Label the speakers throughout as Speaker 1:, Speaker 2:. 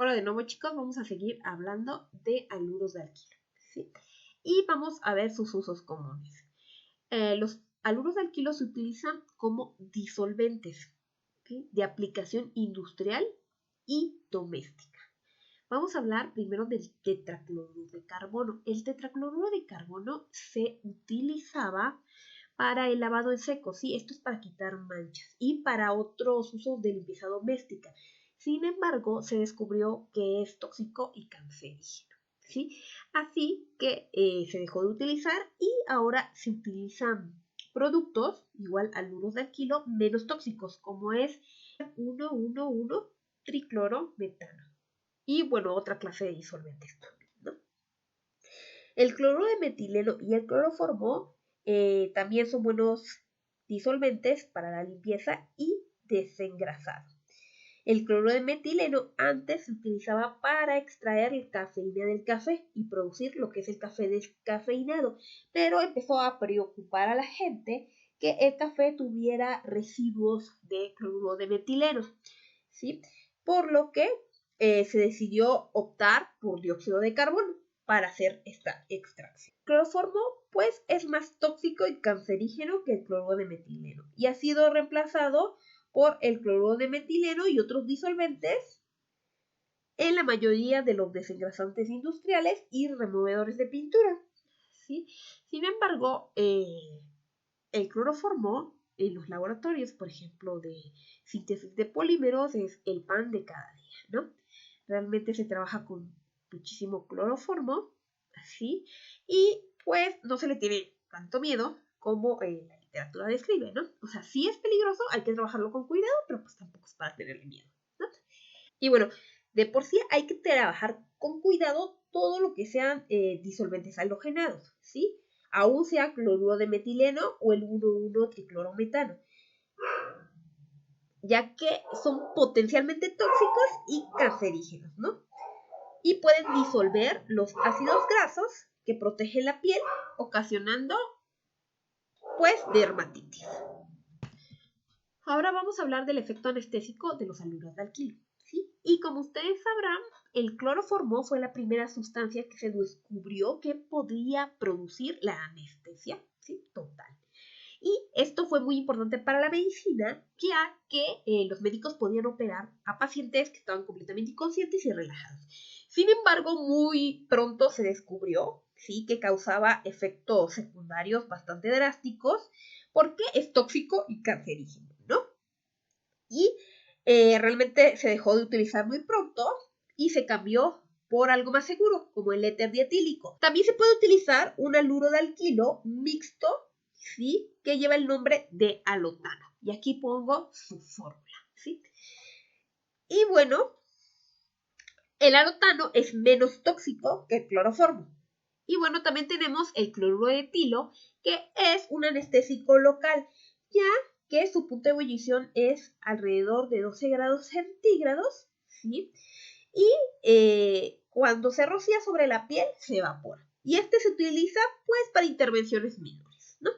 Speaker 1: Hola de nuevo, chicos, vamos a seguir hablando de haluros de alquilo, ¿sí? Y vamos a ver sus usos comunes. Los haluros de alquilo se utilizan como disolventes, ¿sí?, de aplicación industrial y doméstica. Vamos a hablar primero del tetracloruro de carbono. El tetracloruro de carbono se utilizaba para el lavado en seco, ¿sí? Esto es para quitar manchas y para otros usos de limpieza doméstica. Sin embargo, se descubrió que es tóxico y cancerígeno, ¿sí? Así que se dejó de utilizar y ahora se utilizan productos, igual haluros de alquilo, menos tóxicos, como es 1,1,1-triclorometano. Y bueno, otra clase de disolventes también, ¿no? El cloruro de metileno y el cloroformo también son buenos disolventes para la limpieza y desengrasado. El cloruro de metileno antes se utilizaba para extraer la cafeína del café y producir lo que es el café descafeinado, pero empezó a preocupar a la gente que el café tuviera residuos de cloruro de metileno, ¿sí? Por lo que se decidió optar por dióxido de carbono para hacer esta extracción. El cloroformo, pues, es más tóxico y cancerígeno que el cloruro de metileno y ha sido reemplazado por el cloruro de metileno y otros disolventes en la mayoría de los desengrasantes industriales y removedores de pintura, ¿sí? Sin embargo, el cloroformo en los laboratorios, por ejemplo, de síntesis de polímeros, es el pan de cada día, ¿no? Realmente se trabaja con muchísimo cloroformo, ¿sí? Y pues no se le tiene tanto miedo como la literatura describe, ¿no? O sea, sí es peligroso, hay que trabajarlo con cuidado, pero pues tampoco es para tenerle miedo, ¿no? Y bueno, de por sí hay que trabajar con cuidado todo lo que sean disolventes halogenados, ¿sí? Aún sea cloruro de metileno o el 1,1-triclorometano, ya que son potencialmente tóxicos y cancerígenos, ¿no? Y pueden disolver los ácidos grasos que protegen la piel, ocasionando, pues, dermatitis. Ahora vamos a hablar del efecto anestésico de los haluros de alquilo, ¿sí? Y como ustedes sabrán, el cloroformo fue la primera sustancia que se descubrió que podría producir la anestesia, ¿sí?, total. Y esto fue muy importante para la medicina, ya que los médicos podían operar a pacientes que estaban completamente inconscientes y relajados. Sin embargo, muy pronto se descubrió, ¿sí?, que causaba efectos secundarios bastante drásticos porque es tóxico y cancerígeno, ¿no? Y realmente se dejó de utilizar muy pronto y se cambió por algo más seguro, como el éter dietílico. También se puede utilizar un haluro de alquilo mixto, ¿sí?, que lleva el nombre de halotano. Y aquí pongo su fórmula, ¿sí? Y bueno, el halotano es menos tóxico que el cloroformo. Y bueno, también tenemos el cloruro de etilo, que es un anestésico local, ya que su punto de ebullición es alrededor de 12 grados centígrados, ¿sí? Y cuando se rocía sobre la piel, se evapora. Y este se utiliza, pues, para intervenciones menores, ¿no?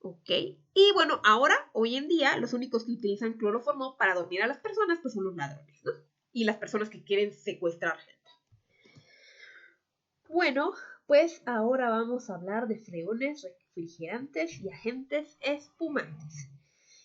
Speaker 1: Ok. Y bueno, ahora, hoy en día, los únicos que utilizan cloroformo para dormir a las personas, pues, son los ladrones, ¿no? Y las personas que quieren secuestrar gente. Bueno, pues ahora vamos a hablar de freones, refrigerantes y agentes espumantes.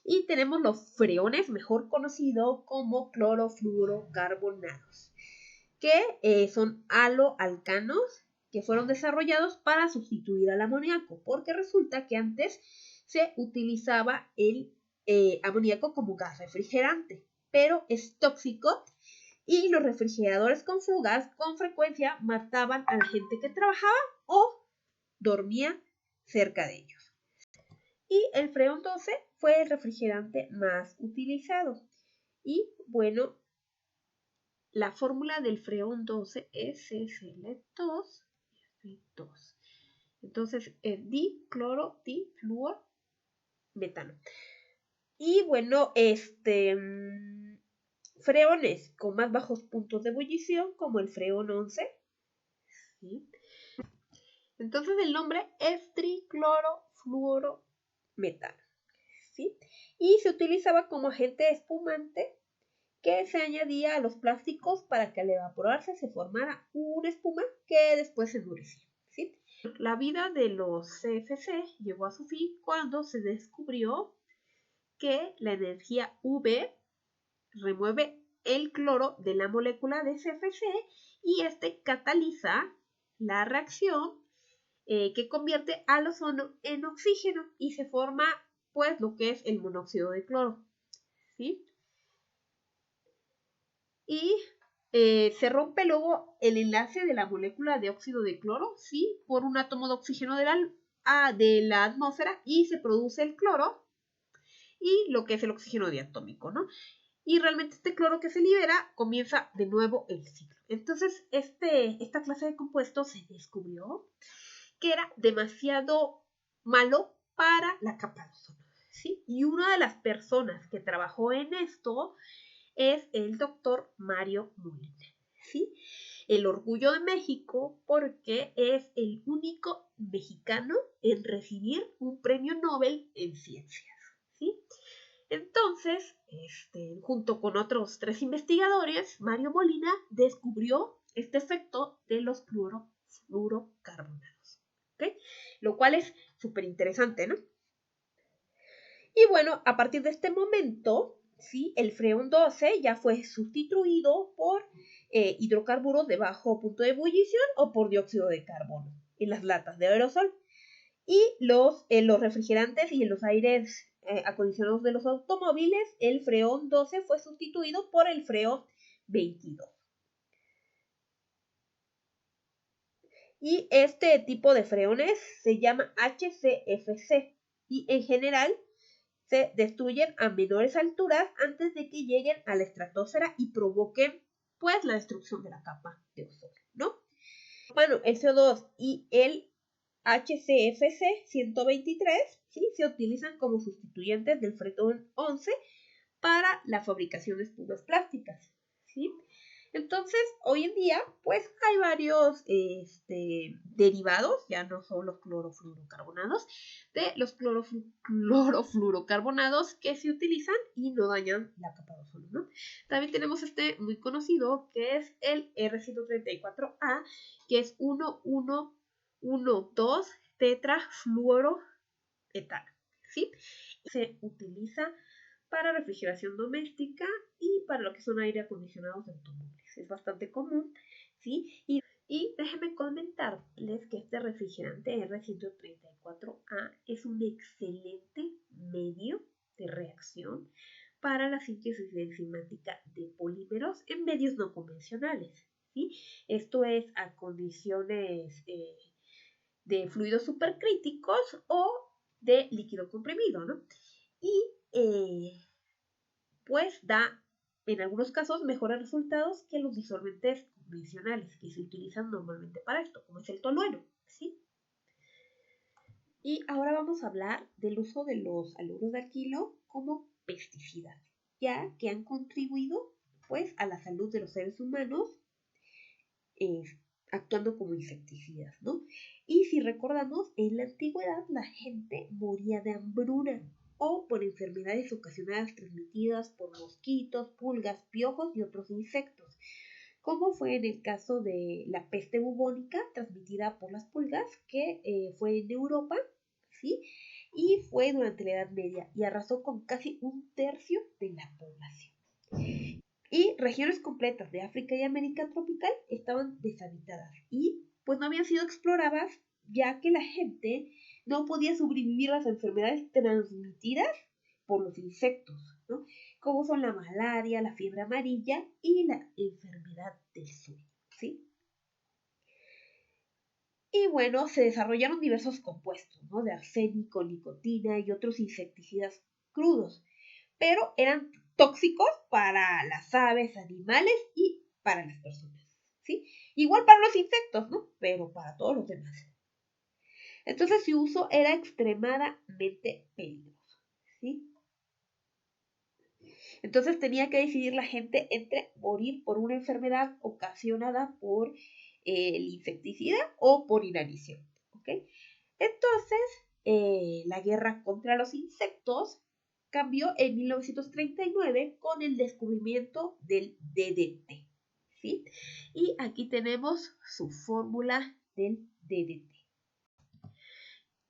Speaker 1: Y tenemos los freones, mejor conocidos como clorofluorocarbonados, que son haloalcanos que fueron desarrollados para sustituir al amoníaco, porque resulta que antes se utilizaba el amoníaco como gas refrigerante, pero es tóxico y los refrigeradores con fugas con frecuencia mataban a la gente que trabajaba o dormía cerca de ellos. Y el freón 12 fue el refrigerante más utilizado. Y bueno, la fórmula del freón 12 es Cl2, F2. Entonces es dicloro, difluor, metano. Y bueno, freones con más bajos puntos de ebullición, como el freón 11, ¿sí? Entonces el nombre es triclorofluorometano, ¿sí? Y se utilizaba como agente espumante que se añadía a los plásticos para que al evaporarse se formara una espuma que después se endurecía, ¿sí? La vida de los CFC llegó a su fin cuando se descubrió que la energía UV remueve el cloro de la molécula de CFC y este cataliza la reacción que convierte al ozono en oxígeno y se forma pues lo que es el monóxido de cloro, ¿sí? Y se rompe luego el enlace de la molécula de óxido de cloro, ¿sí? Por un átomo de oxígeno de la atmósfera y se produce el cloro y lo que es el oxígeno diatómico, ¿no? Y realmente este cloro que se libera comienza de nuevo el ciclo. Entonces, esta clase de compuesto se descubrió que era demasiado malo para la capa de ozono, ¿sí? Y una de las personas que trabajó en esto es el doctor Mario Molina, ¿sí? El orgullo de México porque es el único mexicano en recibir un premio Nobel en ciencias, ¿sí? Entonces, junto con otros 3 investigadores, Mario Molina descubrió este efecto de los clorofluorocarbonados, ¿ok? Lo cual es súper interesante, ¿no? Y bueno, a partir de este momento, ¿sí? El freón 12 ya fue sustituido por hidrocarburos de bajo punto de ebullición o por dióxido de carbono en las latas de aerosol. Y los refrigerantes y en los aires acondicionados de los automóviles, el freón 12 fue sustituido por el freón 22. Y este tipo de freones se llama HCFC y en general se destruyen a menores alturas antes de que lleguen a la estratosfera y provoquen pues la destrucción de la capa de ozono, ¿no? Bueno, el CO2 y el HCFC 123, ¿sí? Se utilizan como sustituyentes del freón 11 para la fabricación de espumas plásticas, ¿sí? Entonces, hoy en día, pues hay varios derivados, ya no son los clorofluorocarbonados, de los clorofluorocarbonados que se utilizan y no dañan la capa de ozono, ¿no? También tenemos este muy conocido que es el R134A, que es 1112 tetrafluoroetano, ¿sí? Se utiliza para refrigeración doméstica y para lo que son aire acondicionados de automóviles. Es bastante común, ¿sí? Y déjenme comentarles que este refrigerante R134A es un excelente medio de reacción para la síntesis enzimática de polímeros en medios no convencionales, ¿sí? Esto es a condiciones de fluidos supercríticos o de líquido comprimido, ¿no? Y pues da en algunos casos mejores resultados que los disolventes convencionales que se utilizan normalmente para esto, como es el tolueno, ¿sí? Y ahora vamos a hablar del uso de los haluros de alquilo como pesticidas, ya que han contribuido pues a la salud de los seres humanos eh, actuando como insecticidas, ¿no? Y si recordamos, en la antigüedad la gente moría de hambruna o por enfermedades ocasionadas transmitidas por mosquitos, pulgas, piojos y otros insectos, como fue en el caso de la peste bubónica transmitida por las pulgas, que fue en Europa, ¿sí? Y fue durante la Edad Media y arrasó con casi 1/3 de la población. Y regiones completas de África y América tropical estaban deshabitadas y pues no habían sido exploradas ya que la gente no podía sobrevivir a las enfermedades transmitidas por los insectos, ¿no? Como son la malaria, la fiebre amarilla y la enfermedad del sueño, ¿sí? Y bueno, se desarrollaron diversos compuestos, ¿no? De arsénico, nicotina y otros insecticidas crudos, pero eran tóxicos para las aves, animales y para las personas, ¿sí? Igual para los insectos, ¿no? Pero para todos los demás. Entonces su uso era extremadamente peligroso, ¿sí? Entonces tenía que decidir la gente entre morir por una enfermedad ocasionada por el insecticida o por inanición, ¿ok? Entonces, la guerra contra los insectos cambió en 1939 con el descubrimiento del DDT. ¿Sí? Y aquí tenemos su fórmula del DDT.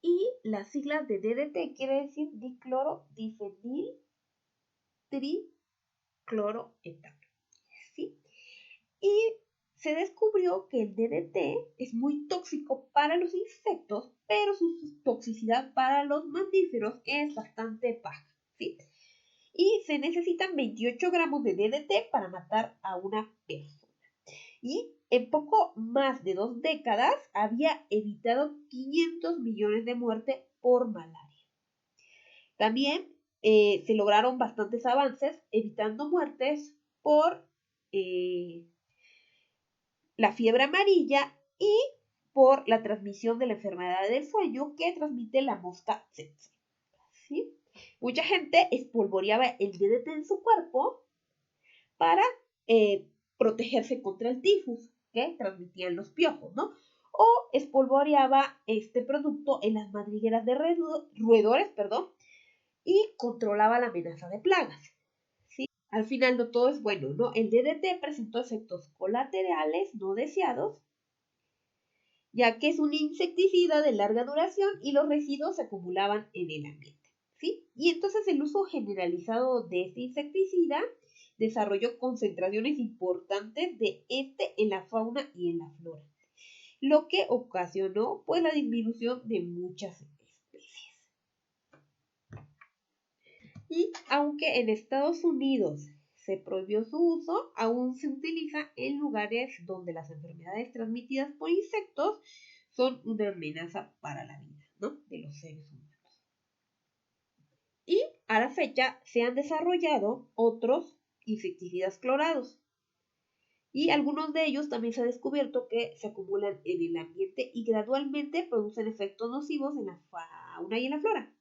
Speaker 1: Y las siglas de DDT quiere decir dicloro, difenil, tricloroetano. ¿Sí? Y se descubrió que el DDT es muy tóxico para los insectos, pero su toxicidad para los mamíferos es bastante baja. ¿Sí? Y se necesitan 28 gramos de DDT para matar a una persona. Y en poco más de 2 décadas había evitado 500 millones de muertes por malaria. También se lograron bastantes avances evitando muertes por la fiebre amarilla y por la transmisión de la enfermedad del sueño que transmite la mosca tsetse. ¿Sí? Mucha gente espolvoreaba el DDT en su cuerpo para protegerse contra el tifus que transmitían los piojos, ¿no? O espolvoreaba este producto en las madrigueras de roedores, y controlaba la amenaza de plagas. ¿Sí? Al final no todo es bueno, ¿no? El DDT presentó efectos colaterales no deseados, ya que es un insecticida de larga duración y los residuos se acumulaban en el ambiente. ¿Sí? Y entonces el uso generalizado de este insecticida desarrolló concentraciones importantes de este en la fauna y en la flora, lo que ocasionó pues la disminución de muchas especies. Y aunque en Estados Unidos se prohibió su uso, aún se utiliza en lugares donde las enfermedades transmitidas por insectos son una amenaza para la vida, ¿no?, de los seres humanos. Y a la fecha se han desarrollado otros insecticidas clorados. Y algunos de ellos también se ha descubierto que se acumulan en el ambiente y gradualmente producen efectos nocivos en la fauna y en la flora.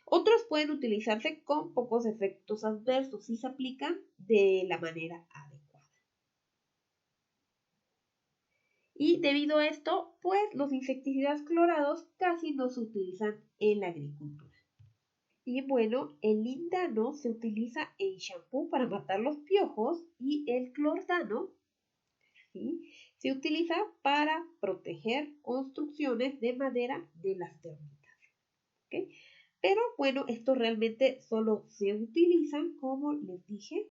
Speaker 1: Otros pueden utilizarse con pocos efectos adversos si se aplican de la manera adecuada. Y debido a esto, pues los insecticidas clorados casi no se utilizan en la agricultura. Y bueno, el lindano se utiliza en shampoo para matar los piojos y el clordano, ¿sí?, se utiliza para proteger construcciones de madera de las termitas. ¿Okay? Pero bueno, estos realmente solo se utilizan, como les dije,